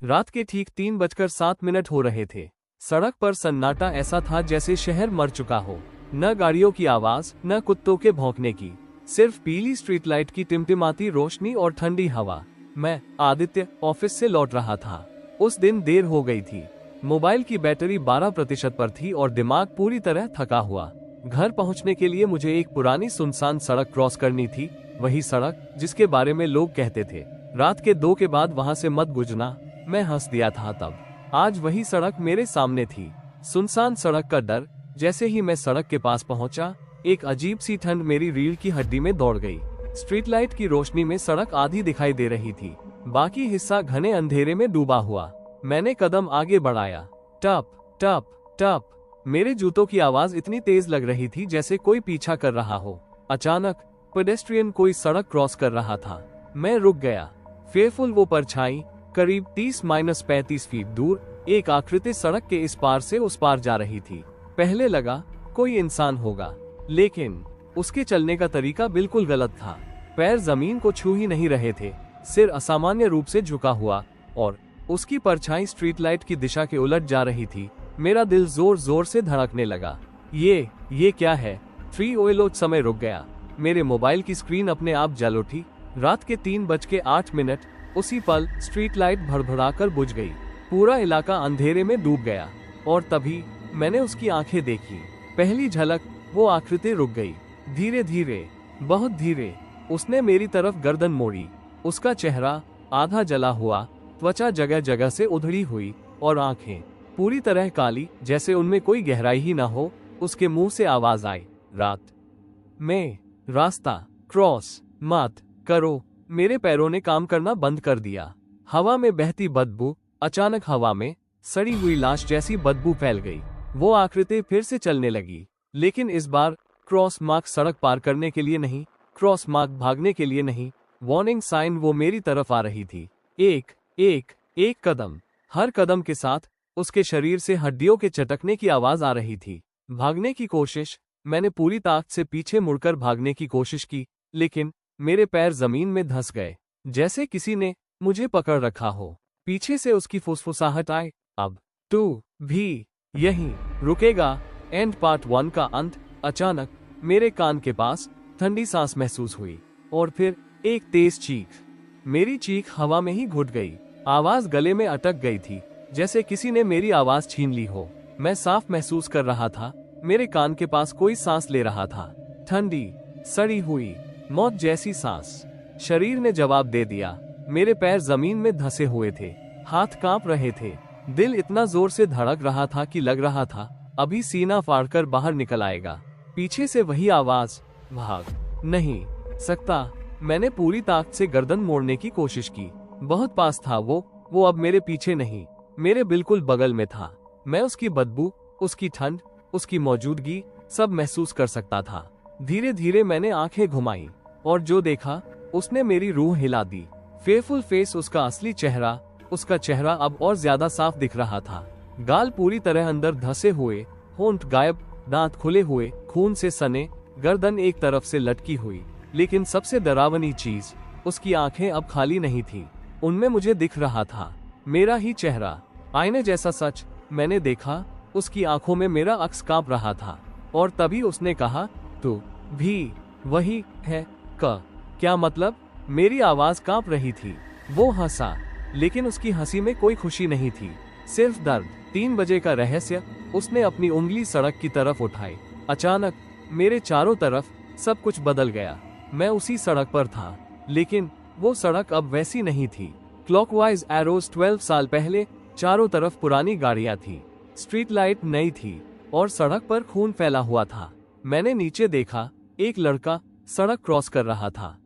रात के ठीक 3:07 हो रहे थे। सड़क पर सन्नाटा ऐसा था जैसे शहर मर चुका हो। न गाड़ियों की आवाज, न कुत्तों के भौंकने की, सिर्फ पीली स्ट्रीट लाइट की टिमटिमाती रोशनी और ठंडी हवा। मैं, आदित्य, ऑफिस से लौट रहा था। उस दिन देर हो गई थी। मोबाइल की बैटरी 12% पर थी और दिमाग पूरी तरह थका हुआ। घर पहुंचने के लिए मुझे एक पुरानी सुनसान सड़क क्रॉस करनी थी, वही सड़क जिसके बारे में लोग कहते थे, रात के 2 के बाद वहां से मत गुजरना। मैं हंस दिया था तब। आज वही सड़क मेरे सामने थी। सुनसान सड़क का डर। जैसे ही मैं सड़क के पास पहुंचा, एक अजीब सी ठंड मेरी रीढ़ की हड्डी में दौड़ गई। स्ट्रीट लाइट की रोशनी में सड़क आधी दिखाई दे रही थी, बाकी हिस्सा घने अंधेरे में डूबा हुआ। मैंने कदम आगे बढ़ाया। टप टप टप। मेरे जूतों की आवाज इतनी तेज लग रही थी जैसे कोई पीछा कर रहा हो। अचानक पेडेस्ट्रियन कोई सड़क क्रॉस कर रहा था। मैं रुक गया। फेयरफुल वो परछाई करीब 30-35 फीट दूर एक आकृति सड़क के इस पार से उस पार जा रही थी। पहले लगा कोई इंसान होगा, लेकिन उसके चलने का तरीका बिल्कुल गलत था। पैर जमीन को छू ही नहीं रहे थे, सिर असामान्य रूप से झुका हुआ, और उसकी परछाई स्ट्रीट लाइट की दिशा के उलट जा रही थी। मेरा दिल जोर जोर से धड़कने लगा। ये क्या है? 3 ओएलो समय रुक गया। मेरे मोबाइल की स्क्रीन अपने आप जल उठी। रात के 3:08। उसी पल स्ट्रीट लाइट भड़भड़ाकर बुझ गई। पूरा इलाका अंधेरे में डूब गया, और तभी मैंने उसकी आंखें देखी। पहली झलक, वो आकृति रुक गई। धीरे धीरे, बहुत धीरे उसने मेरी तरफ गर्दन मोड़ी। उसका चेहरा आधा जला हुआ, त्वचा जगह जगह से उधड़ी हुई, और आंखें पूरी तरह काली, जैसे उनमें कोई गहराई ही ना हो। उसके मुंह से आवाज आई, रात में रास्ता क्रॉस मत करो। मेरे पैरों ने काम करना बंद कर दिया। हवा में बहती बदबू। अचानक हवा में सड़ी हुई लाश जैसी बदबू फैल गई। वो आकृति फिर से चलने लगी, लेकिन इस बार क्रॉस मार्क सड़क पार करने के लिए नहीं, क्रॉस मार्क भागने के लिए नहीं। वार्निंग साइन वो मेरी तरफ आ रही थी। एक कदम। हर कदम के साथ उसके शरीर से हड्डियों के चटकने की आवाज आ रही थी। भागने की कोशिश। मैंने पूरी ताकत से पीछे मुड़कर भागने की कोशिश की, लेकिन मेरे पैर जमीन में धंस गए, जैसे किसी ने मुझे पकड़ रखा हो। पीछे से उसकी फुसफुसाहट आई, अब तू भी यहीं रुकेगा। एंड पार्ट 1 का अंत। अचानक मेरे कान के पास ठंडी सांस महसूस हुई, और फिर एक तेज चीख। मेरी चीख हवा में ही घुट गई। आवाज गले में अटक गई थी, जैसे किसी ने मेरी आवाज छीन ली हो। मैं साफ महसूस कर रहा था, मेरे कान के पास कोई सांस ले रहा था। ठंडी, सड़ी हुई, मौत जैसी सांस। शरीर ने जवाब दे दिया। मेरे पैर जमीन में धंसे हुए थे, हाथ कांप रहे थे, दिल इतना जोर से धड़क रहा था कि लग रहा था अभी सीना फाड़कर बाहर निकल आएगा। पीछे से वही आवाज, भाग नहीं सकता। मैंने पूरी ताकत से गर्दन मोड़ने की कोशिश की। बहुत पास था वो अब मेरे पीछे नहीं, मेरे बिल्कुल बगल में था। मैं उसकी बदबू, उसकी ठंड, उसकी मौजूदगी सब महसूस कर सकता था। धीरे धीरे मैंने आंखें घुमाई, और जो देखा उसने मेरी रूह हिला दी। फेयरफुल फेस, उसका असली चेहरा। उसका चेहरा अब और ज्यादा साफ दिख रहा था। गाल पूरी तरह अंदर धंसे हुए, होंठ गायब, दांत खुले हुए, खून से सने, गर्दन एक तरफ से लटकी हुई। लेकिन सबसे डरावनी चीज, उसकी आंखें अब खाली नहीं थी। उनमें मुझे दिख रहा था मेरा ही चेहरा, आईने जैसा सच। मैंने देखा उसकी आंखों में मेरा अक्स कांप रहा था। और तभी उसने कहा, तू भी वही है क्या मतलब? मेरी आवाज कांप रही थी। वो हंसा, लेकिन उसकी हंसी में कोई खुशी नहीं थी, सिर्फ दर्द। 3 बजे का रहस्य। उसने अपनी उंगली सड़क की तरफ उठाई। अचानक मेरे चारों तरफ सब कुछ बदल गया। मैं उसी सड़क पर था, लेकिन वो सड़क अब वैसी नहीं थी। क्लॉकवाइज एरोज 12 साल पहले। चारों तरफ पुरानी गाड़ियां थी, स्ट्रीट लाइट नई थी, और सड़क पर खून फैला हुआ था। मैंने नीचे देखा, एक लड़का सड़क क्रॉस कर रहा था,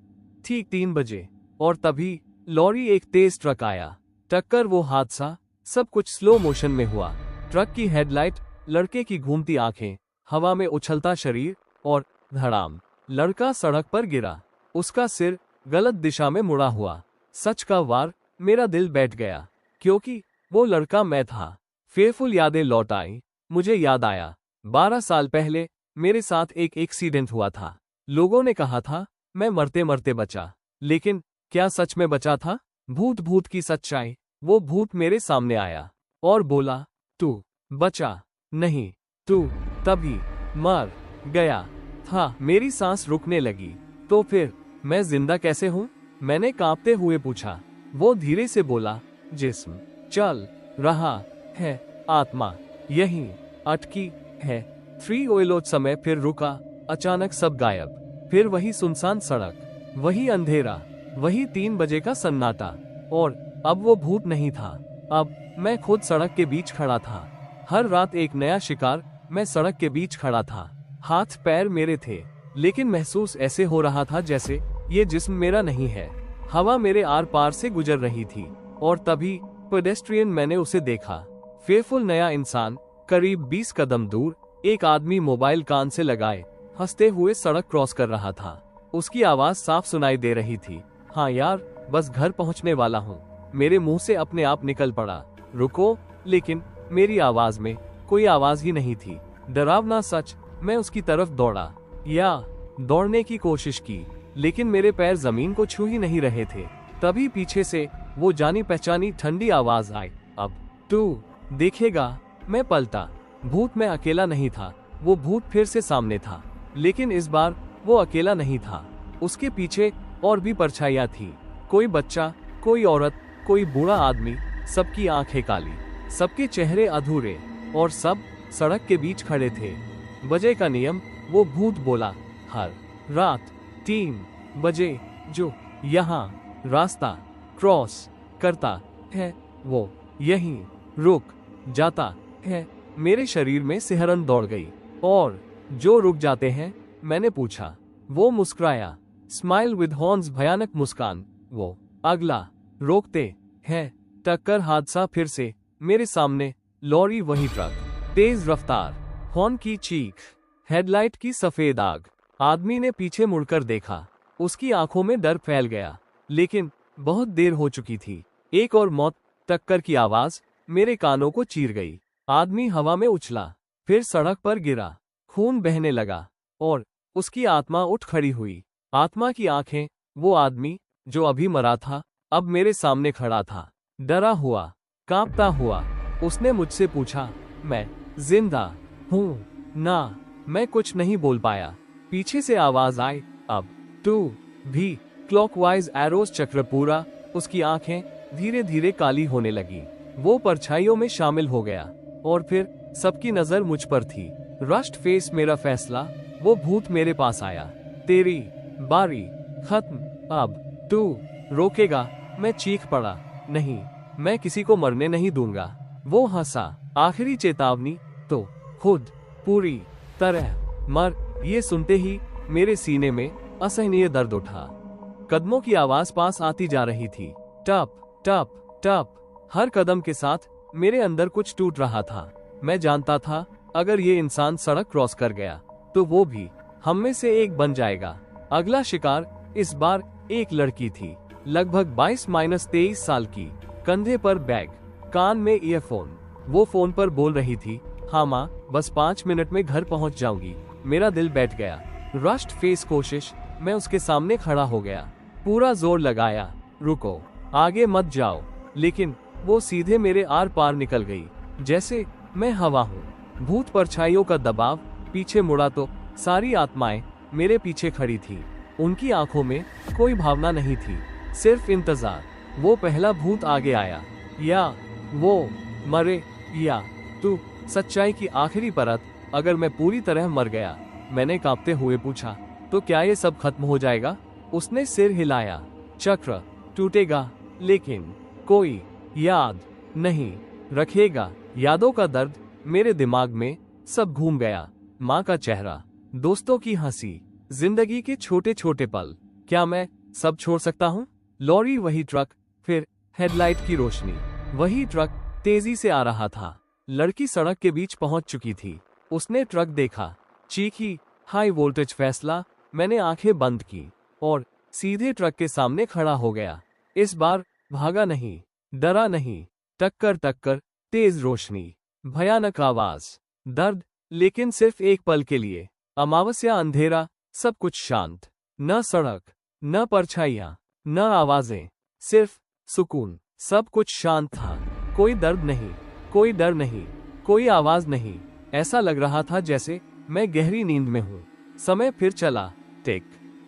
ठीक 3 बजे। और तभी लॉरी एक तेज ट्रक आया। टक्कर, वो हादसा, सब कुछ स्लो मोशन में हुआ। ट्रक की हेडलाइट, लड़के की घूमती आंखें, हवा में उछलता शरीर, और धड़ाम, लड़का सड़क पर गिरा। उसका सिर गलत दिशा में मुड़ा हुआ। सच का वार। मेरा दिल बैठ गया, क्योंकि वो लड़का मैं था। फेयरफुल यादें लौट आई। मुझे याद आया, 12 साल पहले मेरे साथ एक एक्सीडेंट हुआ था। लोगों ने कहा था मैं मरते मरते बचा, लेकिन क्या सच में बचा था? भूत भूत की सच्चाई। वो भूत मेरे सामने आया और बोला, तू बचा नहीं, तू तभी मर गया था। मेरी सांस रुकने लगी। तो फिर मैं जिंदा कैसे हूँ? मैंने कांपते हुए पूछा। वो धीरे से बोला, जिस्म चल रहा है, आत्मा यहीं अटकी है। 3 ओइलोट समय फिर रुका। अचानक सब गायब। फिर वही सुनसान सड़क, वही अंधेरा, वही 3 बजे का सन्नाटा। और अब वो भूत नहीं था, अब मैं खुद सड़क के बीच खड़ा था। हर रात एक नया शिकार। मैं सड़क के बीच खड़ा था। हाथ पैर मेरे थे, लेकिन महसूस ऐसे हो रहा था जैसे ये जिस्म मेरा नहीं है। हवा मेरे आर पार से गुजर रही थी। और तभी पेडेस्ट्रियन, मैंने उसे देखा। फेयरफुल नया इंसान, करीब 20 कदम दूर। एक आदमी मोबाइल कान से लगाए हंसते हुए सड़क क्रॉस कर रहा था। उसकी आवाज साफ सुनाई दे रही थी, हाँ यार, बस घर पहुंचने वाला हूँ। मेरे मुंह से अपने आप निकल पड़ा, रुको। लेकिन मेरी आवाज में कोई आवाज ही नहीं थी। डरावना सच, मैं उसकी तरफ दौड़ा, या दौड़ने की कोशिश की, लेकिन मेरे पैर जमीन को छू ही नहीं रहे थे। तभी पीछे से वो जानी पहचानी ठंडी आवाज आई, अब तू देखेगा। मैं पलटा। भूत मैं अकेला नहीं था। वो भूत फिर से सामने था, लेकिन इस बार वो अकेला नहीं था। उसके पीछे और भी परछाइयां थी। कोई बच्चा, कोई औरत, कोई बूढ़ा आदमी। सबकी आंखें काली, सबके चेहरे अधूरे, और सब सड़क के बीच खड़े थे। बजे का नियम, वो भूत बोला, हर रात 3 बजे जो यहाँ रास्ता क्रॉस करता है वो यहीं रुक जाता है। मेरे शरीर में सिहरन दौड़ गई। और जो रुक जाते हैं? मैंने पूछा। वो मुस्कुराया, स्माइल विद हॉर्न्स, भयानक मुस्कान। वो अगला रोकते हैं। टक्कर हादसा फिर से। मेरे सामने लॉरी, वही ट्रक, तेज रफ्तार, हॉर्न की चीख, हेडलाइट की सफेद आग। आदमी ने पीछे मुड़कर देखा। उसकी आंखों में डर फैल गया, लेकिन बहुत देर हो चुकी थी। एक और मौत। टक्कर की आवाज मेरे कानों को चीर गई। आदमी हवा में उछला, फिर सड़क पर गिरा। खून बहने लगा और उसकी आत्मा उठ खड़ी हुई। आत्मा की आंखें। वो आदमी जो अभी मरा था, अब मेरे सामने खड़ा था, डरा हुआ, कांपता हुआ। उसने मुझसे पूछा, मैं जिंदा हूँ ना? मैं कुछ नहीं बोल पाया। पीछे से आवाज आई, अब तू भी। क्लॉकवाइज एरोस चक्र पूरा। उसकी आंखें धीरे धीरे काली होने लगी। वो परछाइयों में शामिल हो गया और फिर सबकी नजर मुझ पर थी। रस्ट फेस, मेरा फैसला। वो भूत मेरे पास आया, तेरी बारी खत्म, अब तू रोकेगा? मैं चीख पड़ा, नहीं, मैं किसी को मरने नहीं दूंगा। वो हंसा, आखिरी चेतावनी तो खुद पूरी तरह मर। ये सुनते ही मेरे सीने में असहनीय दर्द उठा। कदमों की आवाज पास आती जा रही थी, टप टप टप। हर कदम के साथ मेरे अंदर कुछ टूट रहा था। मैं जानता था, अगर ये इंसान सड़क क्रॉस कर गया तो वो भी हम में से एक बन जाएगा। अगला शिकार इस बार एक लड़की थी, लगभग 22-23 साल की, कंधे पर बैग, कान में ईयरफोन। वो फोन पर बोल रही थी, हाँ माँ, बस 5 मिनट में घर पहुंच जाऊंगी। मेरा दिल बैठ गया। रस्ट फेस कोशिश, मैं उसके सामने खड़ा हो गया, पूरा जोर लगाया, रुको, आगे मत जाओ। लेकिन वो सीधे मेरे आर पार निकल गई, जैसे मैं हवा हूँ। भूत परछाइयों का दबाव। पीछे मुड़ा तो सारी आत्माएं मेरे पीछे खड़ी थी। उनकी आंखों में कोई भावना नहीं थी, सिर्फ इंतजार। वो पहला भूत आगे आया, या वो मरे या तू। सच्चाई की आखिरी परत। अगर मैं पूरी तरह मर गया? मैंने कांपते हुए पूछा, तो क्या ये सब खत्म हो जाएगा? उसने सिर हिलाया, चक्र टूटेगा, लेकिन कोई याद नहीं रखेगा। यादों का दर्द। मेरे दिमाग में सब घूम गया। माँ का चेहरा, दोस्तों की हंसी, जिंदगी के छोटे छोटे पल। क्या मैं सब छोड़ सकता हूँ? लॉरी, वही ट्रक, फिर हेडलाइट की रोशनी। वही ट्रक तेजी से आ रहा था। लड़की सड़क के बीच पहुंच चुकी थी। उसने ट्रक देखा, चीखी, हाई वोल्टेज फैसला। मैंने आंखें बंद की और सीधे ट्रक के सामने खड़ा हो गया। इस बार भागा नहीं, डरा नहीं। टक्कर टक्कर, तेज रोशनी, भयानक आवाज, दर्द, लेकिन सिर्फ एक पल के लिए। अमावस्या, अंधेरा, सब कुछ शांत। न सड़क, न परछाइयां, न आवाजें, सिर्फ सुकून। सब कुछ शांत था। कोई दर्द नहीं, कोई डर नहीं, कोई आवाज नहीं। ऐसा लग रहा था जैसे मैं गहरी नींद में हूँ। समय फिर चला। टिक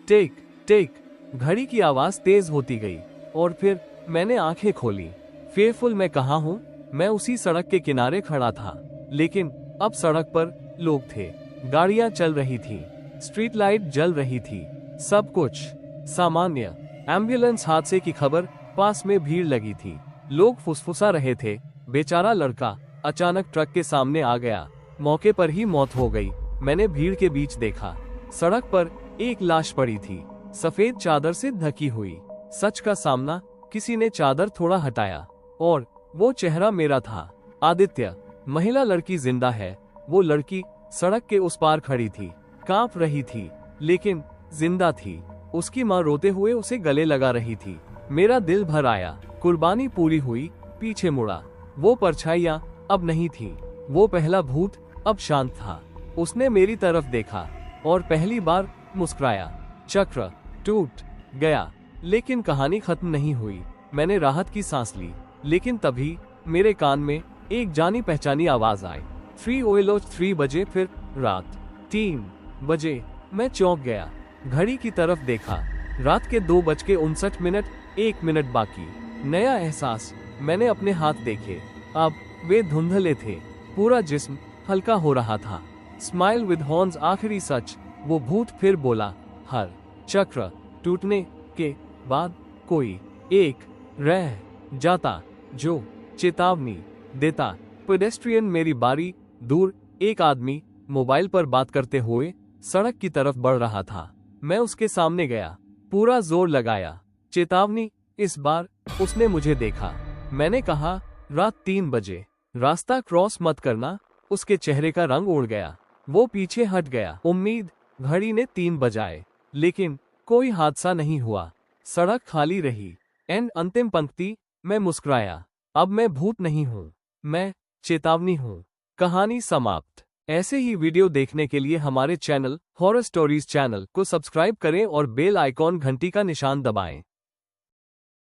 टिक टिक। घड़ी की आवाज तेज होती गई और फिर मैंने आंखें खोली। फेयरफुल मैं कहाँ हूँ? मैं उसी सड़क के किनारे खड़ा था, लेकिन अब सड़क पर लोग थे, गाड़ियां चल रही थी, स्ट्रीट लाइट जल रही थी, सब कुछ सामान्य। एम्बुलेंस हादसे की खबर, पास में भीड़ लगी थी, लोग फुसफुसा रहे थे। बेचारा लड़का अचानक ट्रक के सामने आ गया, मौके पर ही मौत हो गई। मैंने भीड़ के बीच देखा, सड़क पर एक लाश पड़ी थी, सफेद चादर से ढकी हुई। सच का सामना, किसी ने चादर थोड़ा हटाया और वो चेहरा मेरा था। आदित्य। महिला लड़की जिंदा है। वो लड़की सड़क के उस पार खड़ी थी, कांप रही थी, लेकिन जिंदा थी। उसकी माँ रोते हुए उसे गले लगा रही थी। मेरा दिल भर आया। कुर्बानी पूरी हुई। पीछे मुड़ा। वो परछाइयां अब नहीं थी। वो पहला भूत अब शांत था। उसने मेरी तरफ देखा और पहली बार मुस्कुराया। चक्र टूट गया, लेकिन कहानी खत्म नहीं हुई। मैंने राहत की सांस ली, लेकिन तभी मेरे कान में एक जानी पहचानी आवाज आई। 3 बजे, फिर रात 3 बजे। मैं चौंक गया, घड़ी की तरफ देखा। रात के 2:59, 1 मिनट बाकी। नया एहसास। मैंने अपने हाथ देखे, अब वे धुंधले थे। पूरा जिस्म हल्का हो रहा था। Smile with horns. आखिरी सच। वो भूत फिर बोला, हर चक्र टूटने के बाद कोई एक रह जाता जो चेतावनी देता। पेडेस्ट्रियन। मेरी बारी। दूर एक आदमी मोबाइल पर बात करते हुए सड़क की तरफ बढ़ रहा था। मैं उसके सामने गया, पूरा जोर लगाया। चेतावनी। इस बार उसने मुझे देखा। मैंने कहा, रात 3 बजे, रास्ता क्रॉस मत करना। उसके चेहरे का रंग उड़ गया, वो पीछे हट गया। उम्मीद। घड़ी ने 3 बजाए, लेकिन कोई हादसा नहीं हुआ। सड़क खाली रही। एंड अंतिम पंक्ति। मैं मुस्कुराया। अब मैं भूत नहीं हूँ, मैं चेतावनी हूँ। कहानी समाप्त। ऐसे ही वीडियो देखने के लिए हमारे चैनल हॉरर स्टोरीज चैनल को सब्सक्राइब करें और बेल आइकॉन घंटी का निशान दबाएं।